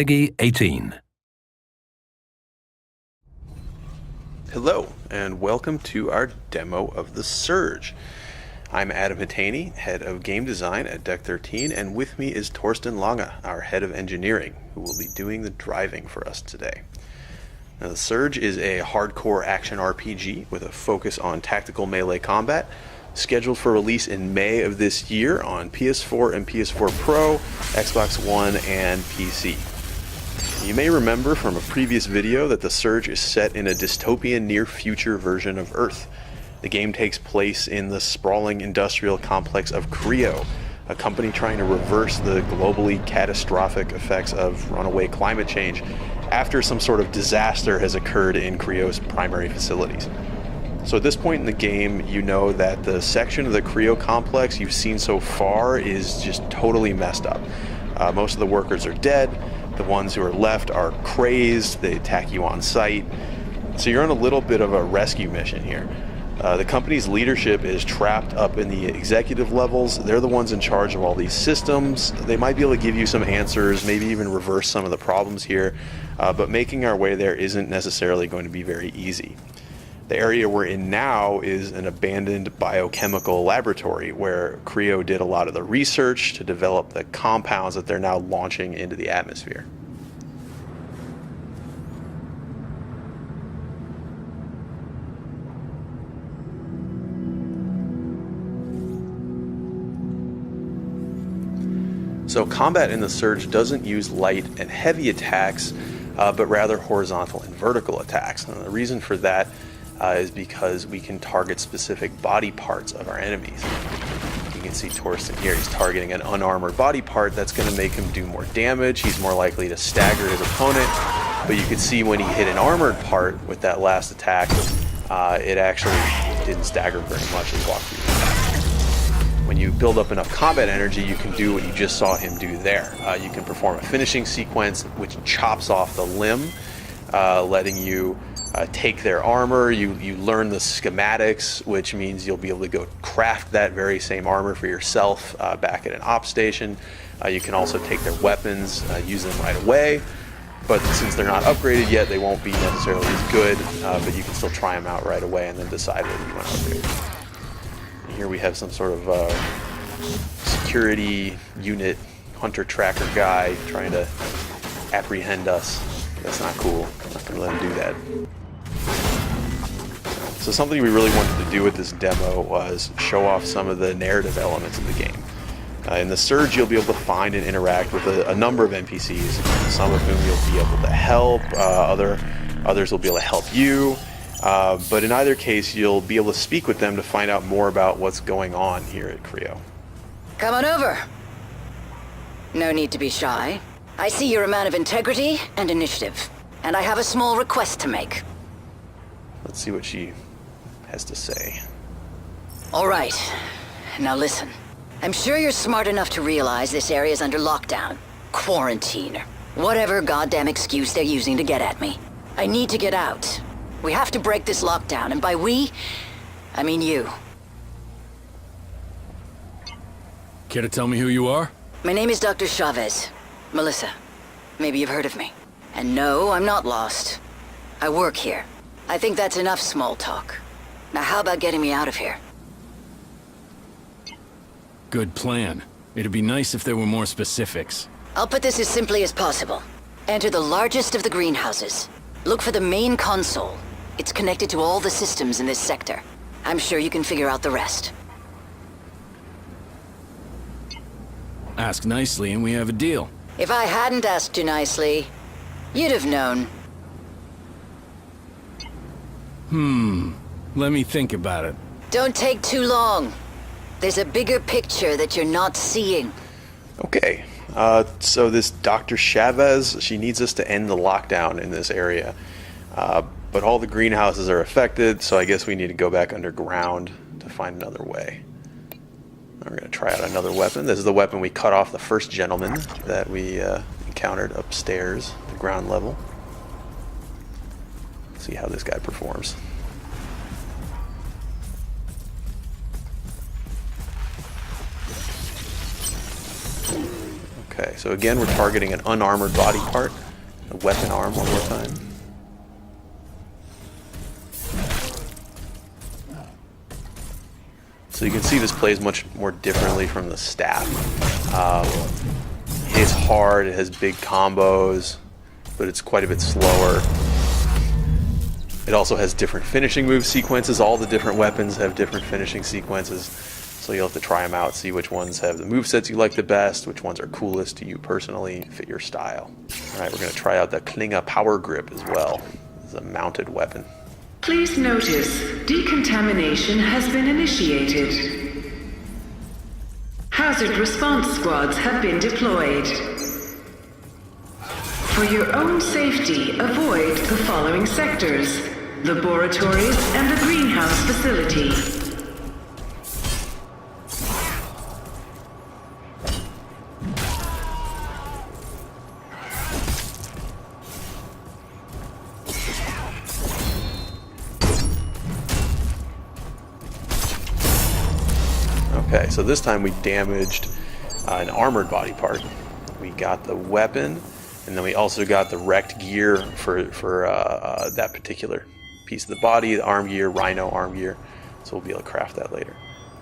PEGI 18. Hello, and welcome to our demo of The Surge. I'm Adam Hitaney, head of game design at Deck 13, and with me is Torsten Lange, our head of engineering, who will be doing the driving for us today. Now, The Surge is a hardcore action RPG with a focus on tactical melee combat, scheduled for release in May of this year on PS4 and PS4 Pro, Xbox One, and PC. You may remember from a previous video that The Surge is set in a dystopian near-future version of Earth. The game takes place in the sprawling industrial complex of Creo, a company trying to reverse the globally catastrophic effects of runaway climate change after some sort of disaster has occurred in Creo's primary facilities. So at this point in the game, you know that the section of the Creo complex you've seen so far is just totally messed up. Most of the workers are dead. The ones who are left are crazed. They attack you on sight. So you're on a little bit of a rescue mission here. The company's leadership is trapped up in the executive levels. They're the ones in charge of all these systems. They might be able to give you some answers, maybe even reverse some of the problems here, but making our way there isn't necessarily going to be very easy. The area we're in now is an abandoned biochemical laboratory where Creo did a lot of the research to develop the compounds that they're now launching into the atmosphere. So combat in The Surge doesn't use light and heavy attacks, but rather horizontal and vertical attacks. And the reason for that is because we can target specific body parts of our enemies. You can see Torsten here, he's targeting an unarmored body part. That's going to make him do more damage. He's more likely to stagger his opponent, but you can see when he hit an armored part with that last attack, it actually didn't stagger very much as he walked through the attack. When you build up enough combat energy, you can do what you just saw him do there. You can perform a finishing sequence which chops off the limb, letting you take their armor. You learn the schematics, which means you'll be able to go craft that very same armor for yourself back at an op station. You can also take their weapons, use them right away, but since they're not upgraded yet, they won't be necessarily as good, but you can still try them out right away and then decide whether you want to upgrade. And here we have some sort of security unit hunter tracker guy trying to apprehend us. That's not cool. I'm not going to let him do that. So something we really wanted to do with this demo was show off some of the narrative elements of the game. In The Surge, you'll be able to find and interact with a number of NPCs, some of whom you'll be able to help, others will be able to help you, but in either case, you'll be able to speak with them to find out more about what's going on here at Creo. Come on over. No need to be shy. I see you're a man of integrity and initiative, and I have a small request to make. Let's see what she has to say. All right. Now listen. I'm sure you're smart enough to realize this area's under lockdown, quarantine, or whatever goddamn excuse they're using to get at me. I need to get out. We have to break this lockdown, and by we, I mean you. Care to tell me who you are? My name is Dr. Chavez. Melissa. Maybe you've heard of me. And no, I'm not lost. I work here. I think that's enough small talk. Now how about getting me out of here? Good plan. It'd be nice if there were more specifics. I'll put this as simply as possible. Enter the largest of the greenhouses. Look for the main console. It's connected to all the systems in this sector. I'm sure you can figure out the rest. Ask nicely and we have a deal. If I hadn't asked you nicely, you'd have known. Let me think about it. Don't take too long. There's a bigger picture that you're not seeing. Okay, so this Dr. Chavez, she needs us to end the lockdown in this area. But all the greenhouses are affected, so I guess we need to go back underground to find another way. We're going to try out another weapon. This is the weapon we cut off the first gentleman that we encountered upstairs, the ground level. Let's see how this guy performs. Okay, so again, we're targeting an unarmored body part. A weapon arm one more time. So you can see this plays much more differently from the staff. It's hard, it has big combos, but it's quite a bit slower. It also has different finishing move sequences. All the different weapons have different finishing sequences. So you'll have to try them out, see which ones have the movesets you like the best, which ones are coolest to you personally, fit your style. Alright, we're going to try out the Klinga Power Grip as well. It's a mounted weapon. Please notice, decontamination has been initiated. Hazard response squads have been deployed. For your own safety, avoid the following sectors: laboratories and the greenhouse facility. Okay, so this time we damaged an armored body part. We got the weapon, and then we also got the wrecked gear for that particular piece of the body, the arm gear, rhino arm gear. So we'll be able to craft that later.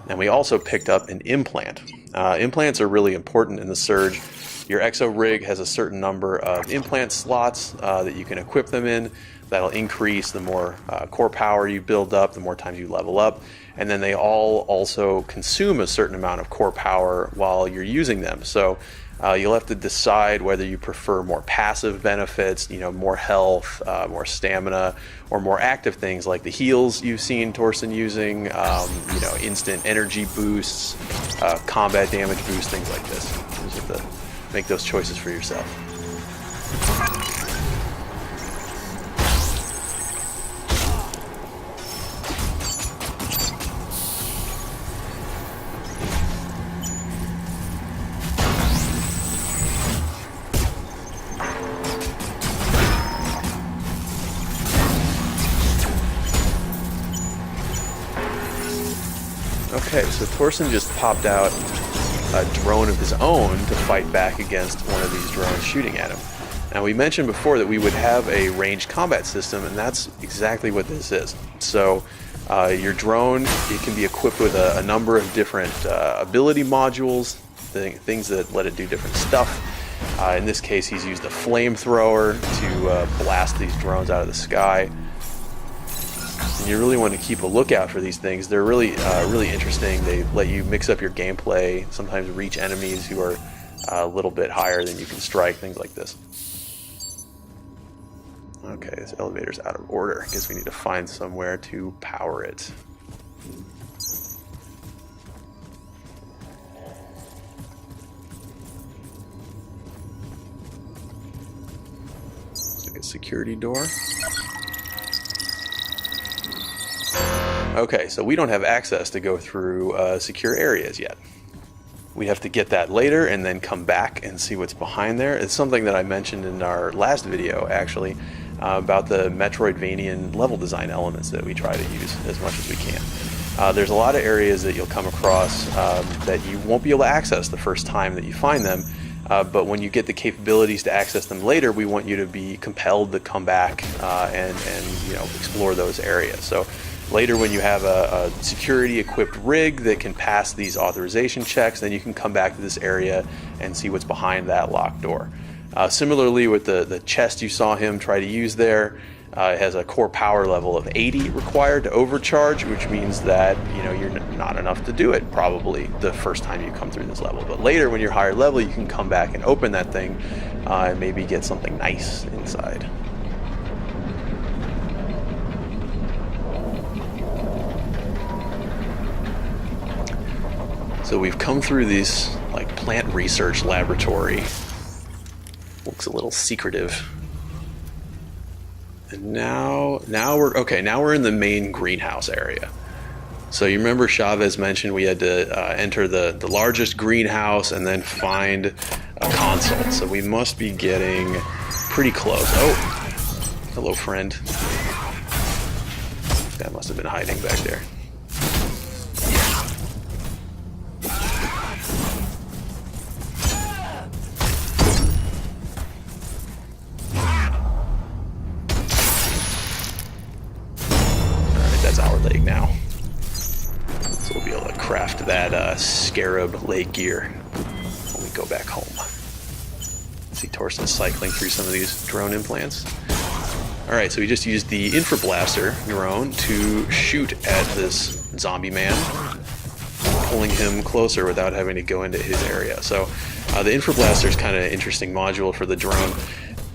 And we also picked up an implant. Implants are really important in the Surge. Your exo rig has a certain number of implant slots that you can equip them in. That'll increase the more core power you build up, the more times you level up. And then they all also consume a certain amount of core power while you're using them. So you'll have to decide whether you prefer more passive benefits, more health, more stamina, or more active things like the heals you've seen Torsten using, instant energy boosts, combat damage boosts, things like this. You just have to make those choices for yourself. Okay, so Torsten just popped out a drone of his own to fight back against one of these drones shooting at him. Now, we mentioned before that we would have a ranged combat system, and that's exactly what this is. So your drone, it can be equipped with a number of different ability modules, things that let it do different stuff. In this case, he's used a flamethrower to blast these drones out of the sky. And you really want to keep a lookout for these things. They're really interesting. They let you mix up your gameplay, sometimes reach enemies who are a little bit higher than you can strike, things like this. Okay, this elevator's out of order. I guess we need to find somewhere to power it. Looks like a security door. Okay, so we don't have access to go through secure areas yet. We have to get that later and then come back and see what's behind there. It's something that I mentioned in our last video, actually, about the Metroidvanian level design elements that we try to use as much as we can. There's a lot of areas that you'll come across that you won't be able to access the first time that you find them, but when you get the capabilities to access them later, we want you to be compelled to come back and explore those areas. So later, when you have a security-equipped rig that can pass these authorization checks, then you can come back to this area and see what's behind that locked door. Similarly, with the chest you saw him try to use there, it has a core power level of 80 required to overcharge, which means that you're not enough to do it probably the first time you come through this level. But later, when you're higher level, you can come back and open that thing and maybe get something nice inside. So we've come through this plant research laboratory. Looks a little secretive. And now we're in the main greenhouse area. So you remember Chavez mentioned we had to enter the largest greenhouse and then find a console. So we must be getting pretty close. Oh, hello friend. That must have been hiding back there. right now. So we'll be able to craft that Scarab leg gear when we go back home. See Torsten cycling through some of these drone implants. Alright, so we just used the Infrablaster drone to shoot at this zombie man, pulling him closer without having to go into his area. So the Infrablaster is kind of an interesting module for the drone.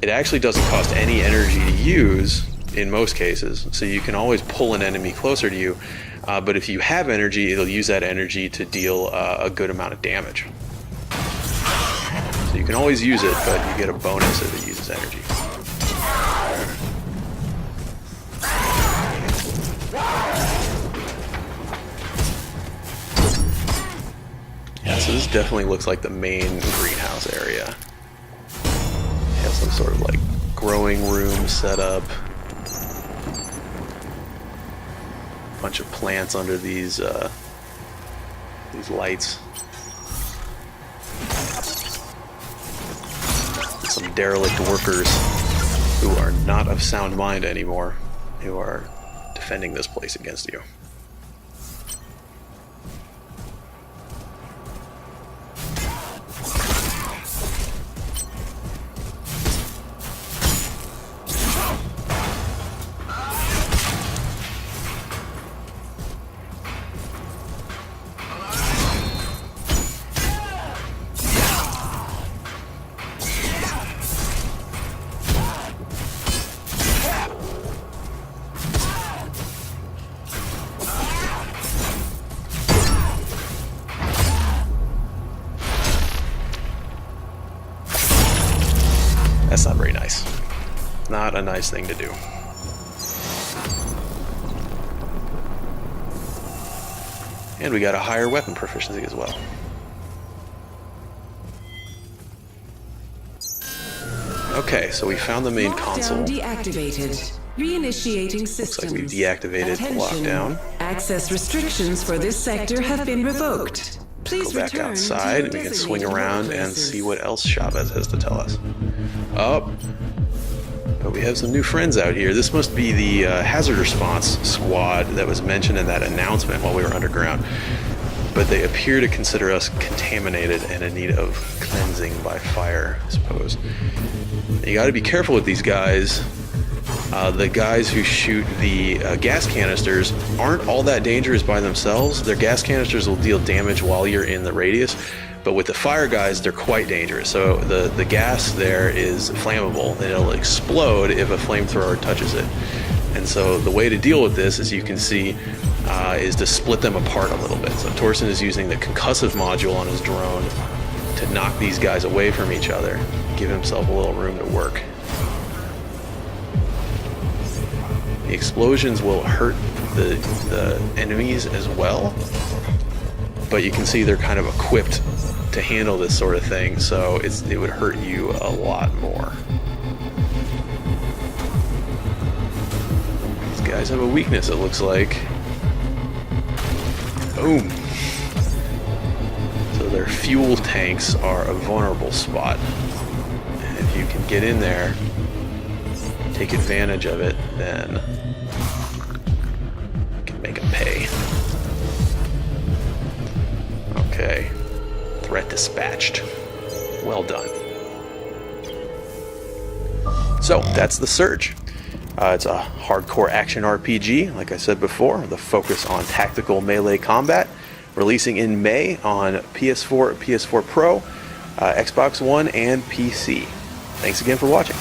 It actually doesn't cost any energy to use in most cases, so you can always pull an enemy closer to you, but if you have energy, it'll use that energy to deal a good amount of damage. So you can always use it, but you get a bonus if it uses energy. Yeah, so this definitely looks like the main greenhouse area. Have some sort of like growing room set up. Bunch of plants under these lights. Some derelict workers who are not of sound mind anymore, who are defending this place against you. That's not very nice. Not a nice thing to do. And we got a higher weapon proficiency as well. Okay, so we found the main console. Lockdown deactivated. Reinitiating systems. Looks like we've deactivated the lockdown. Access restrictions for this sector have been revoked. Please go back outside and we can swing around and see what else Chavez has to tell us. Oh, but we have some new friends out here. This must be the hazard response squad that was mentioned in that announcement while we were underground. But they appear to consider us contaminated and in need of cleansing by fire, I suppose. You got to be careful with these guys. The guys who shoot the gas canisters aren't all that dangerous by themselves. Their gas canisters will deal damage while you're in the radius, but with the fire guys, they're quite dangerous. So the gas there is flammable, and it'll explode if a flamethrower touches it. And so the way to deal with this, as you can see, is to split them apart a little bit. So Torsten is using the concussive module on his drone to knock these guys away from each other, give himself a little room to work. The explosions will hurt the enemies as well, but you can see they're kind of equipped to handle this sort of thing, so it would hurt you a lot more. These guys have a weakness, it looks like. Boom! So their fuel tanks are a vulnerable spot. And if you can get in there, take advantage of it, then you can make them pay. Okay. Threat dispatched. Well done. So, that's The Surge. It's a hardcore action RPG, like I said before, with a focus on tactical melee combat, releasing in May on PS4, PS4 Pro, Xbox One, and PC. Thanks again for watching.